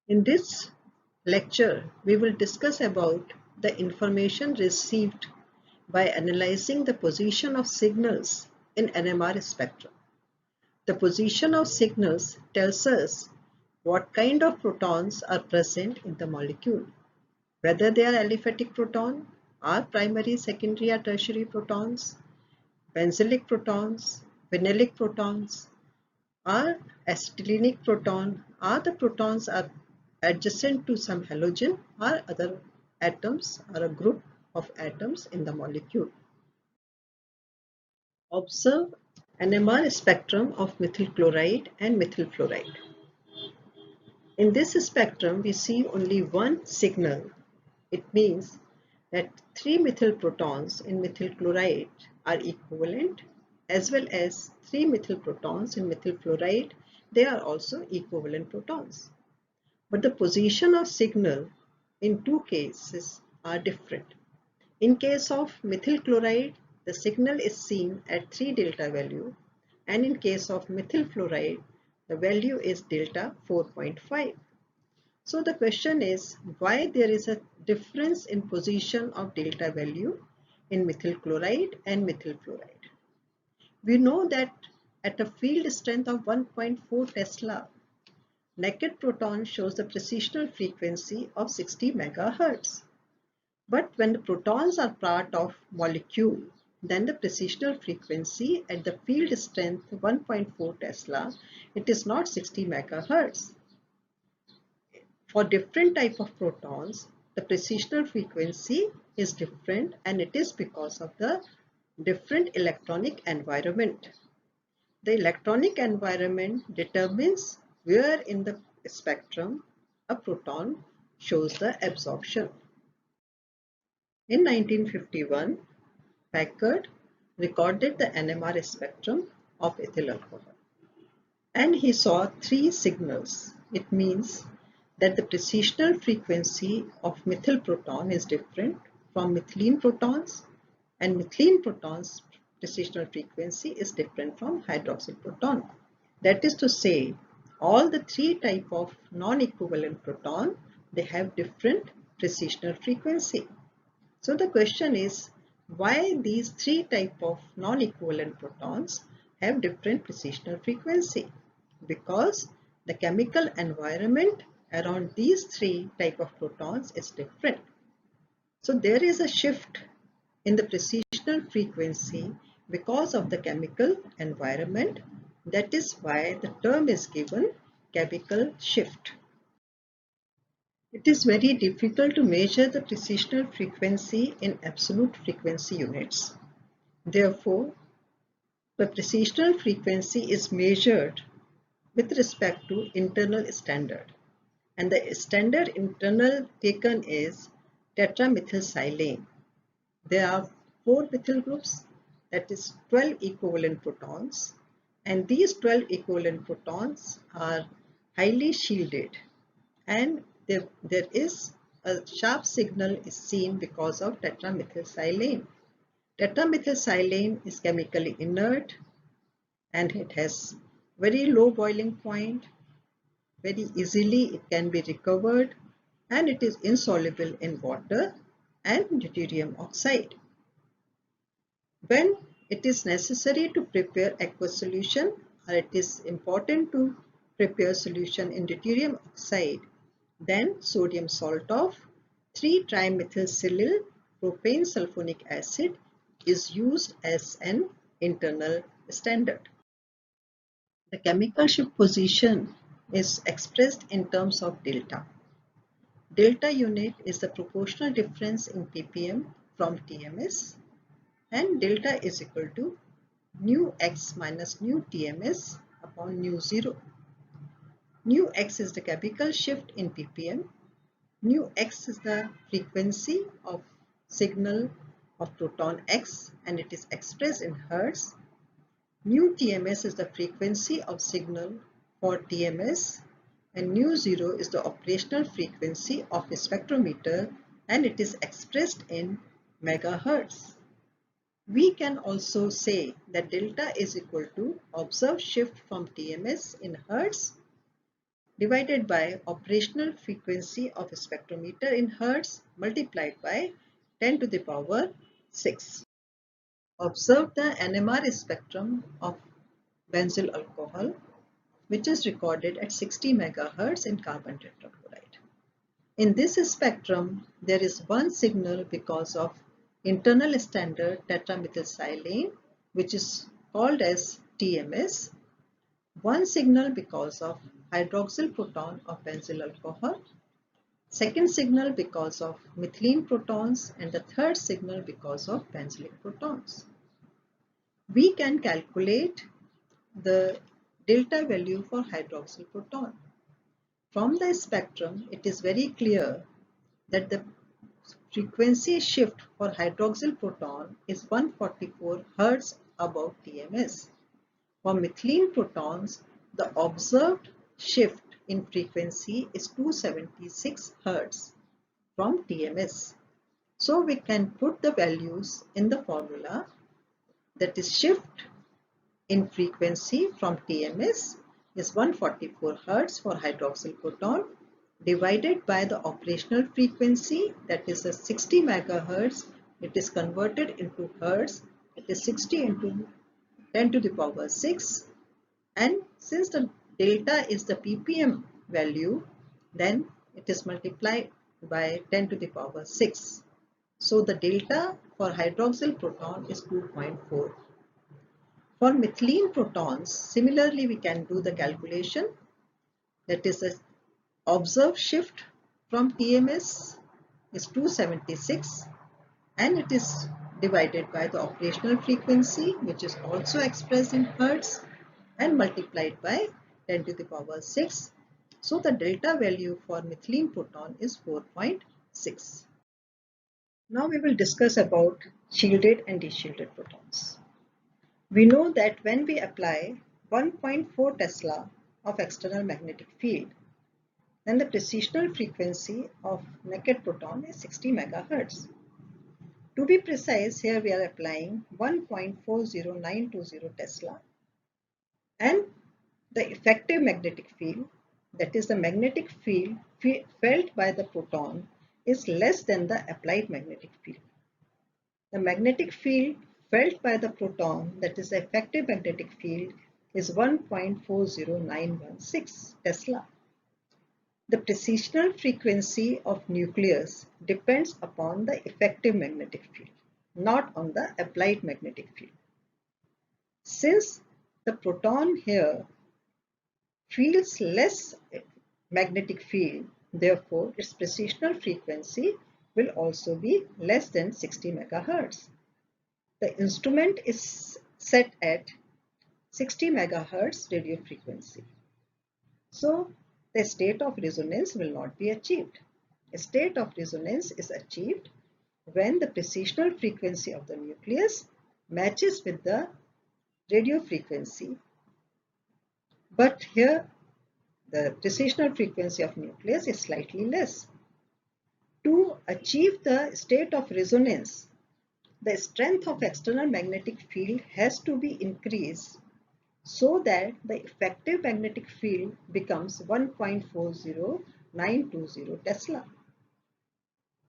In this lecture, we will discuss about the information received by analyzing the position of signals in NMR spectrum. The position of signals tells us what kind of protons are present in the molecule, whether they are aliphatic proton, or primary, secondary, or tertiary protons, benzylic protons, vinylic protons, or acetylenic proton, or the protons are adjacent to some halogen or other atoms or a group of atoms in the molecule. Observe NMR spectrum of methyl chloride and methyl fluoride. In this spectrum, we see only one signal. It means that 3 methyl protons in methyl chloride are equivalent, as well as 3 methyl protons in methyl fluoride, they are also equivalent protons. But the position of signal in two cases are different. In case of methyl chloride, the signal is seen at 3 delta value, and in case of methyl fluoride, the value is delta 4.5. So the question is why there is a difference in position of delta value in methyl chloride and methyl fluoride. We know that at a field strength of 1.4 Tesla, naked proton shows the precessional frequency of 60 megahertz. But when the protons are part of molecule, then the precessional frequency at the field strength 1.4 Tesla, it is not 60 megahertz. For different type of protons, the precessional frequency is different, and it is because of the different electronic environment. The electronic environment determines where in the spectrum a proton shows the absorption. In 1951, Packard recorded the NMR spectrum of ethyl alcohol, and he saw 3 signals. It means that the precessional frequency of methyl proton is different from methylene protons, and methylene protons precessional frequency is different from hydroxyl proton. That is to say, all the 3 type of non-equivalent proton, they have different precessional frequency. So the question is why these 3 type of non-equivalent protons have different precessional frequency? Because the chemical environment around these 3 type of protons is different. So there is a shift in the precessional frequency because of the chemical environment. That is why the term is given chemical shift. It is very difficult to measure the precessional frequency in absolute frequency units. Therefore, the precessional frequency is measured with respect to internal standard. And the standard internal taken is tetramethylsilane. There are 4 methyl groups, that is 12 equivalent protons, and these 12 equivalent protons are highly shielded, and there is a sharp signal is seen because of tetramethylsilane. Tetramethylsilane is chemically inert, and it has very low boiling point. Very easily it can be recovered, and it is insoluble in water and deuterium oxide. When it is necessary to prepare aqueous solution, or it is important to prepare solution in deuterium oxide, then sodium salt of 3-trimethylsilyl propane sulfonic acid is used as an internal standard. The chemical shift position is expressed in terms of delta. Delta unit is the proportional difference in ppm from TMS, and delta is equal to nu x minus nu TMS upon nu 0. Nu x is the chemical shift in ppm, nu x is the frequency of signal of proton x, and it is expressed in hertz. Nu TMS is the frequency of signal for TMS, and nu 0 is the operational frequency of a spectrometer, and it is expressed in megahertz. We can also say that delta is equal to observed shift from TMS in hertz divided by operational frequency of a spectrometer in Hertz multiplied by 10 to the power 6. Observe the NMR spectrum of benzyl alcohol, which is recorded at 60 MHz in carbon tetrachloride. In this spectrum, there is one signal because of internal standard tetramethylsilane, which is called as TMS, one signal because of hydroxyl proton of benzyl alcohol, second signal because of methylene protons, and the third signal because of benzylic protons. We can calculate the delta value for hydroxyl proton. From the spectrum, it is very clear that the frequency shift for hydroxyl proton is 144 Hz above TMS. For methylene protons, the observed shift in frequency is 276 Hz from TMS. So we can put the values in the formula, that is shift in frequency from TMS is 144 Hz for hydroxyl proton divided by the operational frequency, that is a 60 MHz. It is converted into Hertz. It is 60 into 10 to the power 6, and since the delta is the ppm value, then it is multiplied by 10 to the power 6. So the delta for hydroxyl proton is 2.4. For methylene protons, similarly we can do the calculation, that is the observed shift from TMS is 276 and it is divided by the operational frequency, which is also expressed in Hertz, and multiplied by 10 to the power 6. So the delta value for methylene proton is 4.6. Now we will discuss about shielded and deshielded protons. We know that when we apply 1.4 Tesla of external magnetic field, then the precessional frequency of naked proton is 60 MHz. To be precise, here we are applying 1.40920 Tesla, and the effective magnetic field, that is the magnetic field felt by the proton, is less than the applied magnetic field. The magnetic field felt by the proton, that is the effective magnetic field, is 1.40916 Tesla. The precessional frequency of nucleus depends upon the effective magnetic field, not on the applied magnetic field. Since the proton here feels less magnetic field, therefore its precessional frequency will also be less than 60 MHz. The instrument is set at 60 MHz radio frequency. So the state of resonance will not be achieved. A state of resonance is achieved when the precessional frequency of the nucleus matches with the radio frequency. But here the precessional frequency of nucleus is slightly less. To achieve the state of resonance, the strength of external magnetic field has to be increased so that the effective magnetic field becomes 1.40920 Tesla.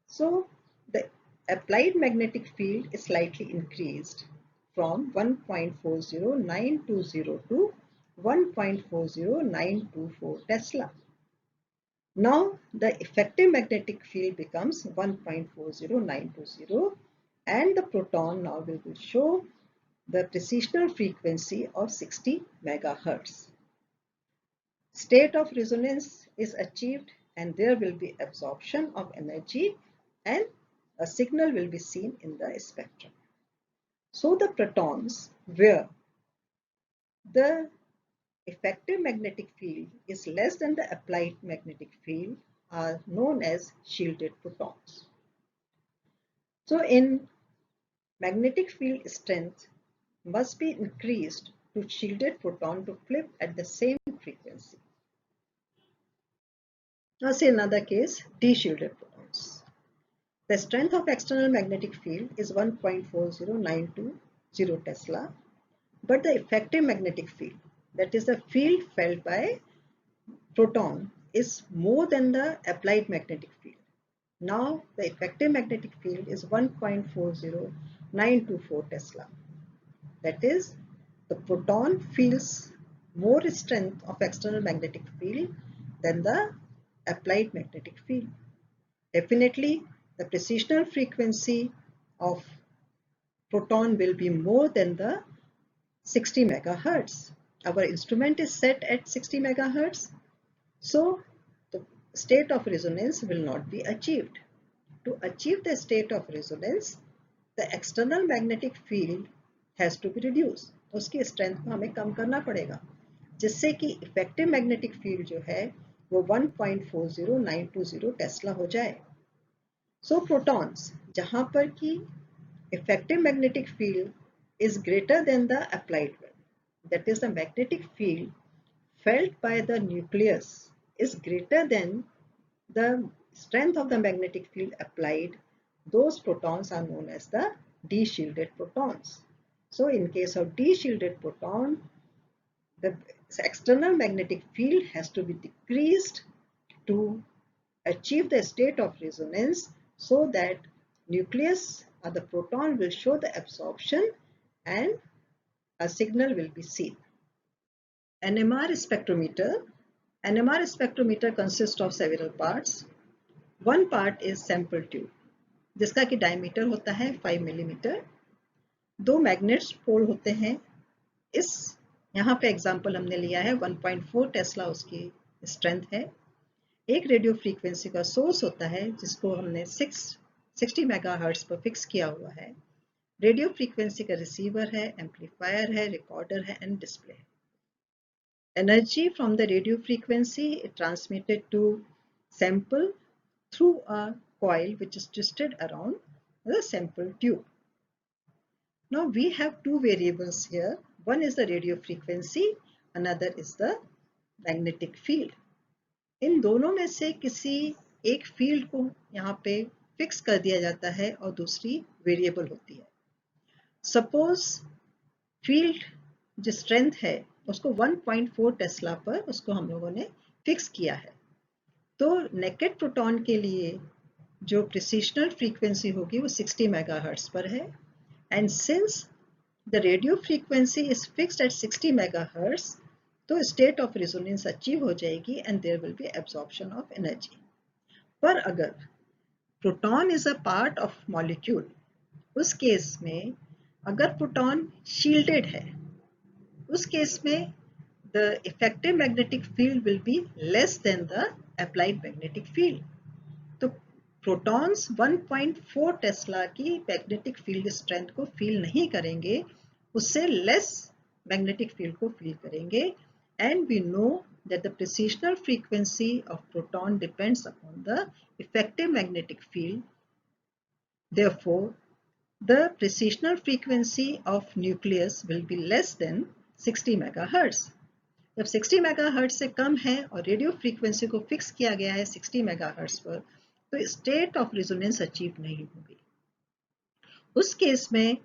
So the applied magnetic field is slightly increased from 1.40920 to 1.40924 Tesla. Now the effective magnetic field becomes 1.40920 and the proton now will show the precessional frequency of 60 MHz. State of resonance is achieved and there will be absorption of energy and a signal will be seen in the spectrum. So the protons where the effective magnetic field is less than the applied magnetic field are known as shielded protons. So in magnetic field strength must be increased to shielded proton to flip at the same frequency. Now see another case, deshielded protons. The strength of external magnetic field is 1.40920 Tesla, but the effective magnetic field, that is the field felt by proton is more than the applied magnetic field. Now the effective magnetic field is 1.40924 Tesla. That is, the proton feels more strength of external magnetic field than the applied magnetic field. Definitely, the precessional frequency of proton will be more than the 60 megahertz. Our instrument is set at 60 megahertz, so the state of resonance will not be achieved. To achieve the state of resonance, the external magnetic field has to be reduced. तो उसकी strength को हमें कम करना पड़ेगा, जिससे कि effective magnetic field जो है वो 1.40920 टेस्ला हो जाए. सो प्रोटॉन्स जहां पर कि effective magnetic field is greater than the applied one. That is, the magnetic field felt by the nucleus is greater than the strength of the magnetic field applied. Those protons are known as the deshielded protons. So in case of deshielded proton, the external magnetic field has to be decreased to achieve the state of resonance, so that nucleus or the proton will show the absorption and a signal will be seen. NMR spectrometer. NMR spectrometer consists of several parts. One part is sample tube, जिसका कि diameter होता है 5 millimetre. दो magnets पोल होते हैं. इस यहाँ पे एग्जाम्पल हमने लिया है 1.4 टेस्ला उसकी स्ट्रेंथ है. एक रेडियो फ्रीक्वेंसी का सोर्स होता है जिसको हमने 60 मेगाहर्ट्ज पर फिक्स किया हुआ है. रेडियो फ्रीक्वेंसी का रिसीवर है, एम्पलीफायर है, रिकॉर्डर है एंड डिस्प्ले है. Energy from the radio frequency is transmitted to sample through a coil which is twisted around the sample tube. Now we have two variables here. One is the radio frequency, another is the magnetic field. इन दोनों में से किसी एक field को यहाँ पे fix कर दिया जाता है और दूसरी वेरिएबल होती है. सपोज फील्ड जो स्ट्रेंथ है उसको 1.4 टेस्ला पर उसको हम लोगों ने फिक्स किया है. तो नेकेड प्रोटॉन के लिए जो प्रिसिशनल फ्रीक्वेंसी होगी वो 60 मेगाहर्ट्ज पर है. And since the radio frequency is fixed at 60 megahertz, तो स्टेट ऑफ रेजोनेंस अचीव हो जाएगी and there will be absorption of energy. पर अगर proton is a part of molecule, उस केस में अगर प्रोटॉन शील्डेड है, उस केस में the effective magnetic field will be less than the applied magnetic field. तो प्रोटॉन्स 1.4 टेस्ला की मैग्नेटिक फील्ड स्ट्रेंथ को फील नहीं करेंगे, उससे लेस मैग्नेटिक फील्ड को फील करेंगे. And we know that the precessional frequency of proton depends upon the effective magnetic field. Therefore, the precessional frequency of nucleus will be less than 60 megahertz. जब 60 megahertz से कम है और radio frequency को fix किया गया है 60 megahertz पर, तो स्टेट ऑफ रेजोनेंस अचीव नहीं होगी. उस केस में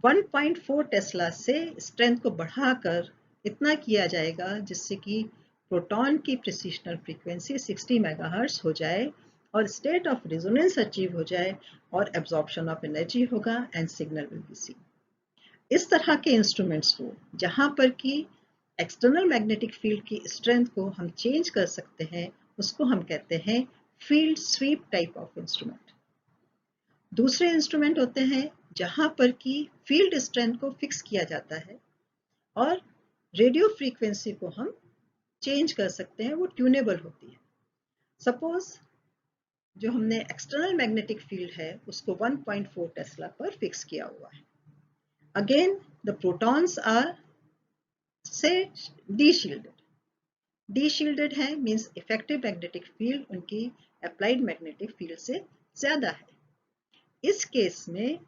1.4 टेस्ला से स्ट्रेंथ को बढ़ाकर इतना किया जाएगा जिससे कि प्रोटॉन की प्रिसिशनल फ्रीक्वेंसी 60 मेगाहर्ट्ज हो जाए और स्टेट ऑफ रेजोनेंस अचीव हो जाए और एब्जॉर्प्शन ऑफ एनर्जी होगा and signal will be scene. इस तरह के इंस्ट्रूमेंट्स को जहां पर कि एक्सटर्नल मैग्नेटिक फील्ड की स्ट्रेंथ को हम चेंज कर सकते हैं, उसको हम कहते हैं field sweep type of instrument. दूसरे इंस्ट्रूमेंट होते हैं जहां पर कि फील्ड स्ट्रेंथ को फिक्स किया जाता है और रेडियो फ्रीक्वेंसी को हम चेंज कर सकते हैं, वो ट्यूनेबल होती है. सपोज जो हमने एक्सटर्नल मैग्नेटिक फील्ड है उसको 1.4 टेस्ला पर फिक्स किया हुआ है. अगेन द प्रोटॉन्स आर से डीशील्डेड है, मीन्स इफेक्टिव मैग्नेटिक फील्ड उनकी अप्लाइड मैग्नेटिक फील्ड से ज्यादा है. इस केस में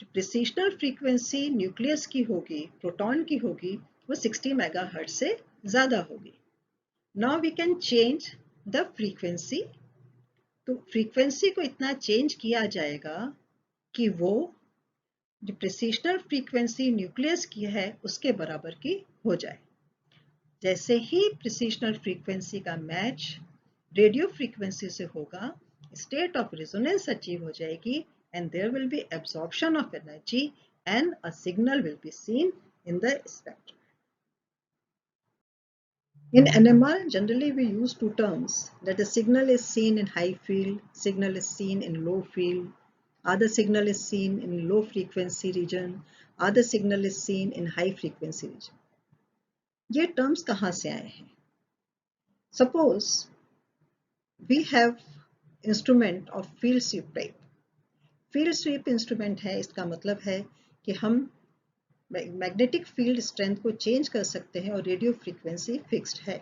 जो प्रिसिशनल फ्रीक्वेंसी न्यूक्लियस की होगी, प्रोटॉन की होगी, वो 60 मेगाहर्ट्ज से ज्यादा होगी. Now we can change the frequency. तो फ्रीक्वेंसी को इतना चेंज किया जाएगा कि वो जो प्रिसिशनल फ्रीक्वेंसी न्यूक्लियस की है उसके बराबर की हो जाए. जैसे ही प्रिसिशनल फ्रीक्वेंसी का मैच रेडियो फ्रीक्वेंसी से होगा, स्टेट ऑफ रेजोनेंस अचीव हो जाएगी and there will be absorption of energy and a signal will be seen in the spectrum. In NMR, generally we use two terms, that a signal is seen in high field, signal is seen in low field, other signal is seen in low frequency region, other signal is seen in high frequency region. ये terms कहाँ से आए हैं? Suppose we have instrument of field sweep type. Field sweep instrument है, इसका मतलब है कि हम मैग्नेटिक फील्ड स्ट्रेंथ को चेंज कर सकते हैं और रेडियो फ्रीक्वेंसी फिक्स्ड है.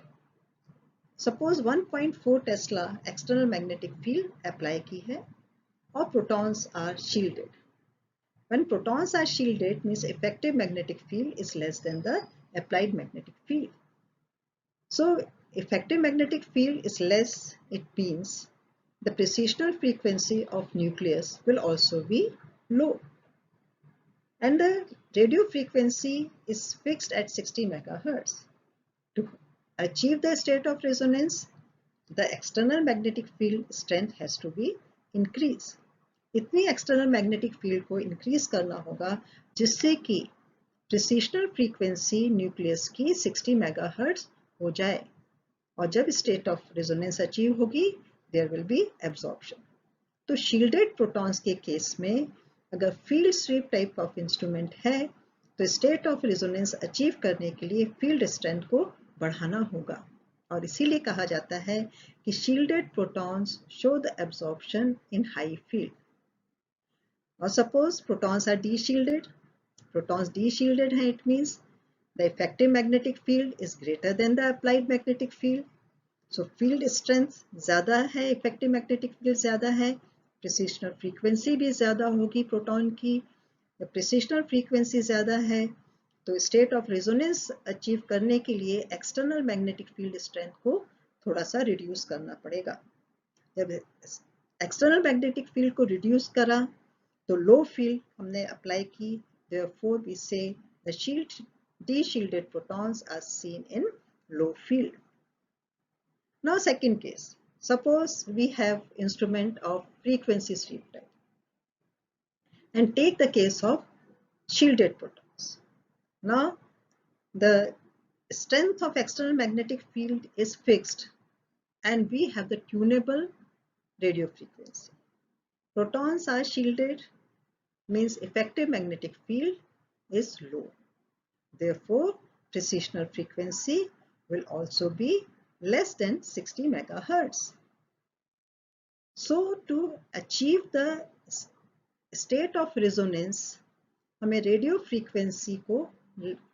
Suppose 1.4 tesla external magnetic field apply की है और protons are shielded. When protons are shielded means effective magnetic field is less than the applied magnetic field. So effective magnetic field is less, it means the precessional frequency of nucleus will also be low. And the radio frequency is fixed at 60 megahertz. To achieve the state of resonance, the external magnetic field strength has to be increased. इतनी external magnetic field को increase करना होगा जिससे कि precessional frequency nucleus की 60 megahertz हो जाए, और जब state of resonance achieve होगी, there will be absorption. तो shielded protons के केस में अगर field sweep type of instrument है तो state of resonance achieve करने के लिए field strength को बढ़ाना होगा, और इसीलिए कहा जाता है कि shielded protons show the absorption in high field. Now suppose protons are deshielded. Protons deshielded हैं, it means the effective magnetic field is greater than the applied magnetic field. So field strength ज़्यादा है, effective magnetic field ज़्यादा है, प्रिसिशनल frequency भी ज़्यादा होगी proton की. जब प्रिसिशनल फ्रीक्वेंसी ज़्यादा है तो स्टेट ऑफ रेजोनेंस अचीव करने के लिए एक्सटर्नल मैग्नेटिक फील्ड स्ट्रेंथ को थोड़ा सा रिड्यूस करना पड़ेगा. जब एक्सटर्नल मैग्नेटिक फील्ड को रिड्यूस करा तो लो फील्ड हमने अप्लाई की, therefore we say the deshielded protons are seen in low field. Now second case, suppose we have instrument of frequency sweep type and take the case of shielded protons. Now the strength of external magnetic field is fixed and we have the tunable radio frequency. Protons are shielded means effective magnetic field is low. Therefore, precessional frequency will also be less than 60 megahertz. So to achieve the state of resonance, हमें radio frequency को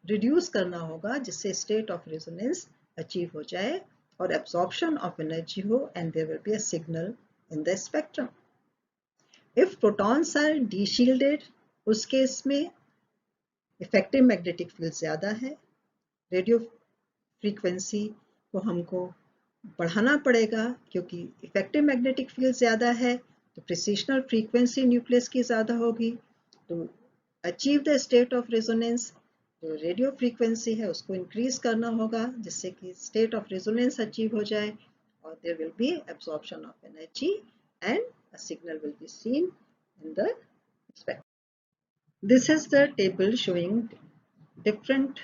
reduce करना होगा जिससे state of resonance achieve हो जाए और absorption of energy हो, and there will be a signal in the spectrum. If protons are deshielded, उस केस में इफेक्टिव मैग्नेटिक फील्ड ज़्यादा है, रेडियो फ्रीक्वेंसी को हमको बढ़ाना पड़ेगा क्योंकि इफेक्टिव मैग्नेटिक फील्ड ज़्यादा है तो प्रिसिशनल फ्रीक्वेंसी न्यूक्लियस की ज़्यादा होगी. तो achieve the state of resonance, जो रेडियो फ्रीक्वेंसी है उसको इंक्रीज करना होगा जिससे कि स्टेट ऑफ रेजोनेंस अचीव हो जाए और there will be absorption of energy and a signal will be seen in the spectrum. This is the table showing different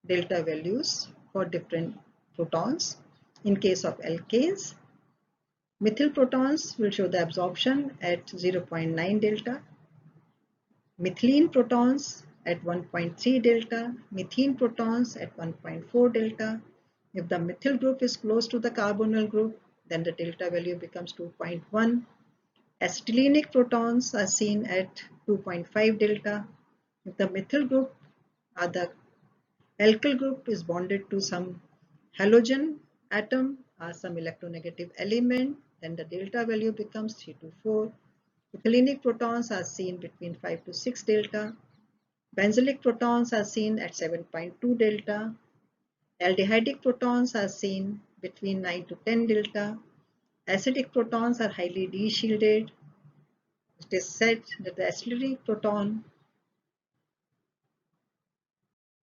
delta values for different protons. In case of alkanes, methyl protons will show the absorption at 0.9 delta, methylene protons at 1.3 delta, methane protons at 1.4 delta. If the methyl group is close to the carbonyl group, then the delta value becomes 2.1. Acetylenic protons are seen at 2.5 delta. If the methyl group or the alkyl group is bonded to some halogen atom or some electronegative element, then the delta value becomes 3 to 4. Ethylenic protons are seen between 5 to 6 delta. Benzoylic protons are seen at 7.2 delta. Aldehydic protons are seen between 9 to 10 delta. Acidic protons are highly deshielded. It is said that the acidic proton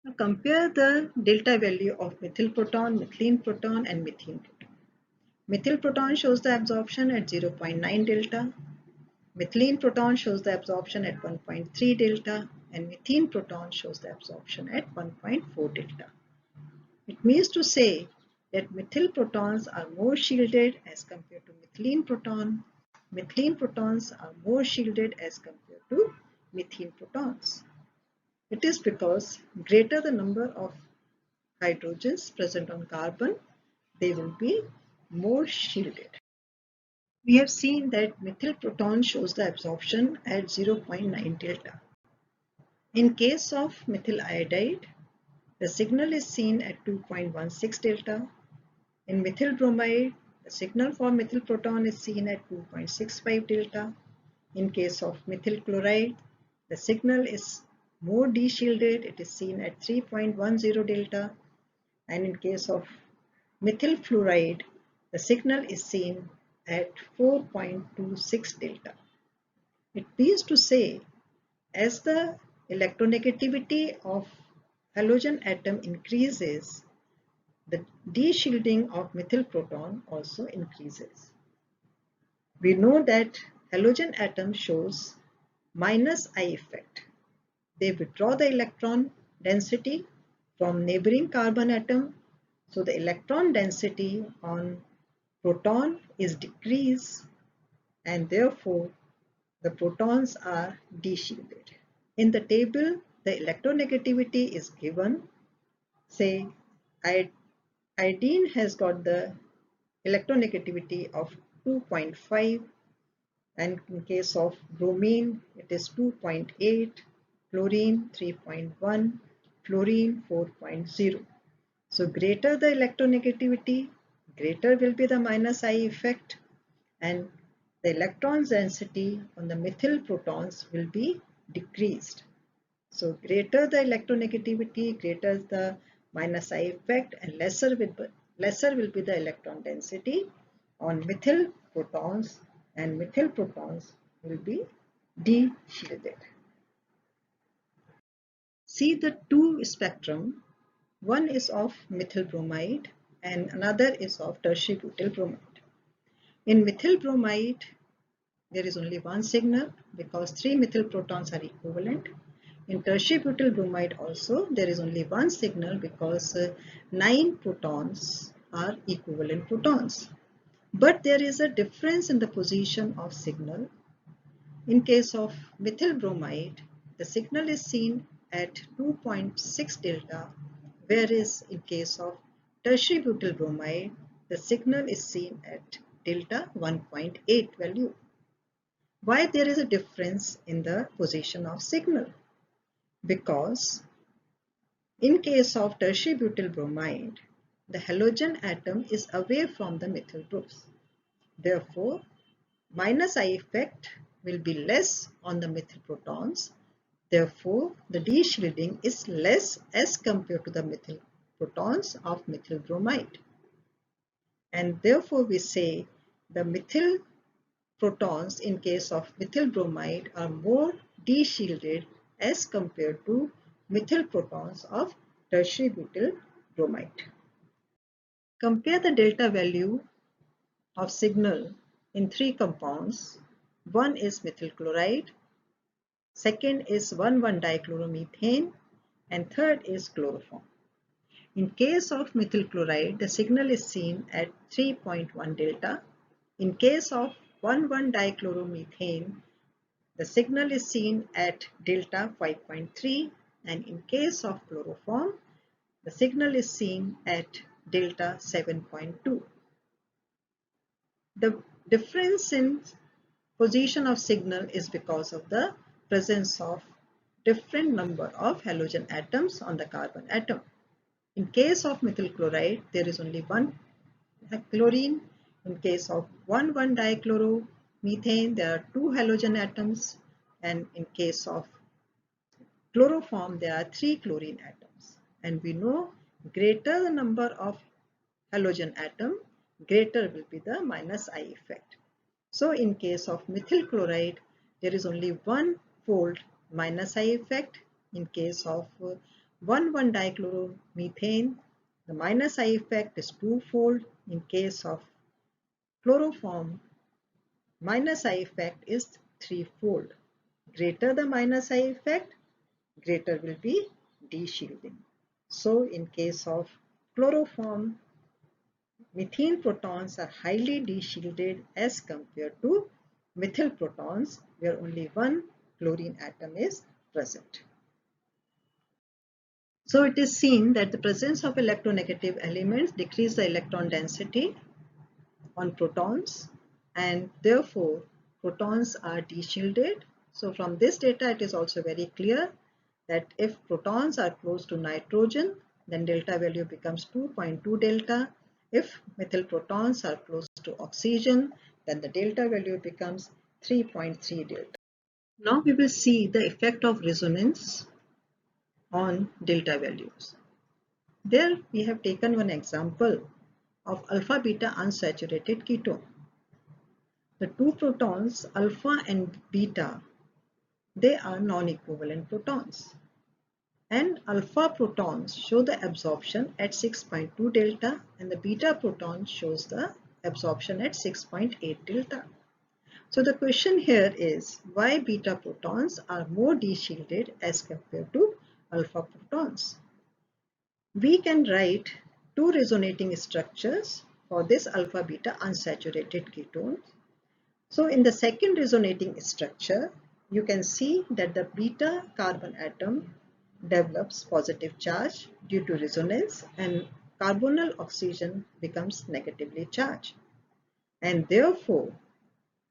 Now compare the delta value of methyl proton, methylene proton and methene proton. Methyl proton shows the absorption at 0.9 delta. Methylene proton shows the absorption at 1.3 delta and methene proton shows the absorption at 1.4 delta. It means to say that methyl protons are more shielded as compared to methylene proton. Methylene protons are more shielded as compared to methene protons. It is because greater the number of hydrogens present on carbon, they will be more shielded. We have seen that methyl proton shows the absorption at 0.9 delta. In case of methyl iodide, the signal is seen at 2.16 delta. In methyl bromide, the signal for methyl proton is seen at 2.65 delta. In case of methyl chloride, the signal is more deshielded, it is seen at 3.10 delta. And in case of methyl fluoride, the signal is seen at 4.26 delta. It means to say, as the electronegativity of halogen atom increases, the deshielding of methyl proton also increases. We know that halogen atom shows minus I effect. They withdraw the electron density from neighboring carbon atom, so the electron density on proton is decreased and therefore the protons are deshielded. In the table, the electronegativity is given. Say iodine has got the electronegativity of 2.5 and in case of bromine it is 2.8, chlorine 3.1, fluorine 4.0. So greater the electronegativity, greater will be the minus I effect and the electron density on the methyl protons will be decreased. So greater the electronegativity, greater the minus I effect and lesser will be the electron density on methyl protons and methyl protons will be deshielded. See the two spectrum. One is of methyl bromide and another is of tertiary butyl bromide. In methyl bromide, there is only one signal because 3 methyl protons are equivalent. In tertiary butyl bromide also, there is only one signal because 9 protons are equivalent protons. But there is a difference in the position of signal. In case of methyl bromide, the signal is seen at 2.6 delta, whereas in case of tertiary butyl bromide, the signal is seen at delta 1.8 value. Why there is a difference in the position of signal? Because in case of tertiary butyl bromide, the halogen atom is away from the methyl groups. Therefore, minus I effect will be less on the methyl protons. Therefore, the deshielding is less as compared to the methyl protons of methyl bromide. And therefore, we say the methyl protons in case of methyl bromide are more deshielded as compared to methyl protons of tertiary butyl bromide. Compare the delta value of signal in 3 compounds. One is methyl chloride, second is 1,1-dichloromethane, and third is chloroform. In case of methyl chloride, the signal is seen at 3.1 delta. In case of 1,1-dichloromethane, the signal is seen at delta 5.3, and in case of chloroform, the signal is seen at delta 7.2. The difference in position of signal is because of the presence of different number of halogen atoms on the carbon atom. In case of methyl chloride, there is only one chlorine. In case of 1,1-dichloromethane, there are 2 halogen atoms, and in case of chloroform, there are 3 chlorine atoms. And we know greater the number of halogen atom, greater will be the minus I effect. So in case of methyl chloride, there is only one fold minus I effect. In case of 1,1-dichloromethane, the minus I effect is twofold. In case of chloroform, minus I effect is threefold. Greater the minus I effect, greater will be deshielding. So in case of chloroform, methane protons are highly deshielded as compared to methyl protons, where only one chlorine atom is present. So it is seen that the presence of electronegative elements decrease the electron density on protons, and therefore protons are deshielded. So from this data it is also very clear that if protons are close to nitrogen, then delta value becomes 2.2 delta. If methyl protons are close to oxygen, then the delta value becomes 3.3 delta. Now we will see the effect of resonance on delta values. There we have taken one example of alpha beta unsaturated ketone. The two protons alpha and beta, they are non-equivalent protons, and alpha protons show the absorption at 6.2 delta and the beta proton shows the absorption at 6.8 delta. So the question here is why beta protons are more deshielded as compared to alpha protons. We can write two resonating structures for this alpha beta unsaturated ketone. So in the second resonating structure, you can see that the beta carbon atom develops positive charge due to resonance and carbonyl oxygen becomes negatively charged. And therefore,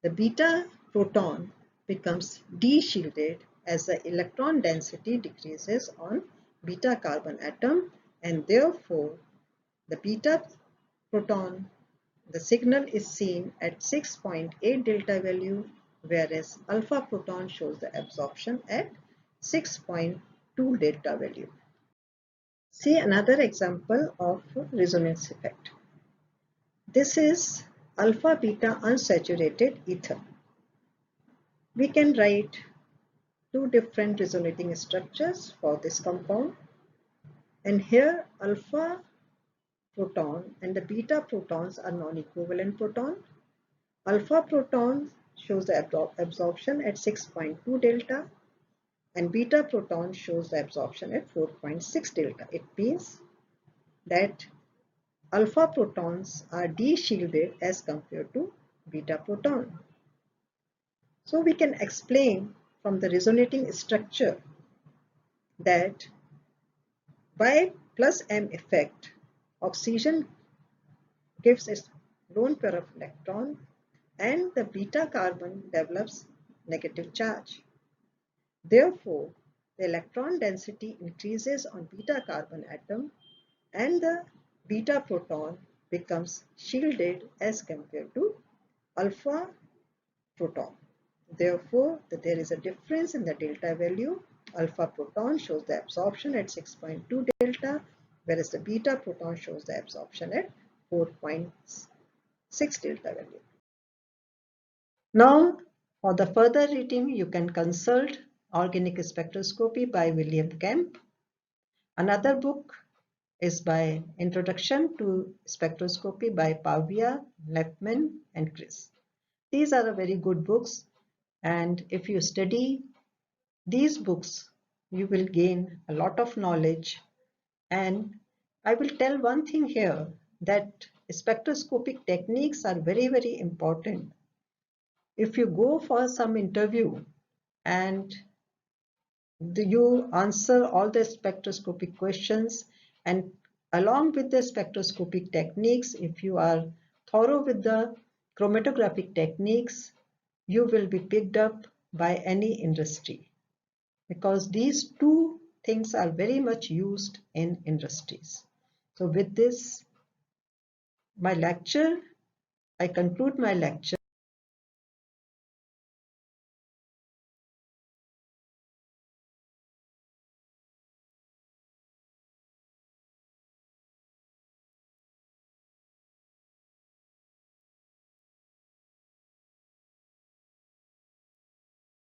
the beta proton becomes deshielded as the electron density decreases on beta carbon atom, and therefore the beta proton, the signal is seen at 6.8 delta value, whereas alpha proton shows the absorption at 6.2 delta value. See another example of resonance effect. This is alpha beta unsaturated ether. We can write two different resonating structures for this compound, and here alpha proton and the beta protons are non-equivalent proton. Alpha proton shows the absorption at 6.2 delta and beta proton shows the absorption at 4.6 delta. It means that alpha protons are deshielded as compared to beta proton. So we can explain from the resonating structure that by plus M effect, oxygen gives its lone pair of electron and the beta carbon develops negative charge. Therefore, the electron density increases on beta carbon atom and the beta proton becomes shielded as compared to alpha proton. Therefore, there is a difference in the delta value. Alpha proton shows the absorption at 6.2 delta, whereas the beta proton shows the absorption at 4.6 delta value. Now, for the further reading, you can consult Organic Spectroscopy by William Kemp. Another book is by Introduction to Spectroscopy by Pavia, Lefman, and Chris. These are very good books, and if you study these books, you will gain a lot of knowledge. And I will tell one thing here, that spectroscopic techniques are very, very important. If you go for some interview and you answer all the spectroscopic questions, and along with the spectroscopic techniques, if you are thorough with the chromatographic techniques, you will be picked up by any industry, because these two things are very much used in industries. So with this, I conclude my lecture.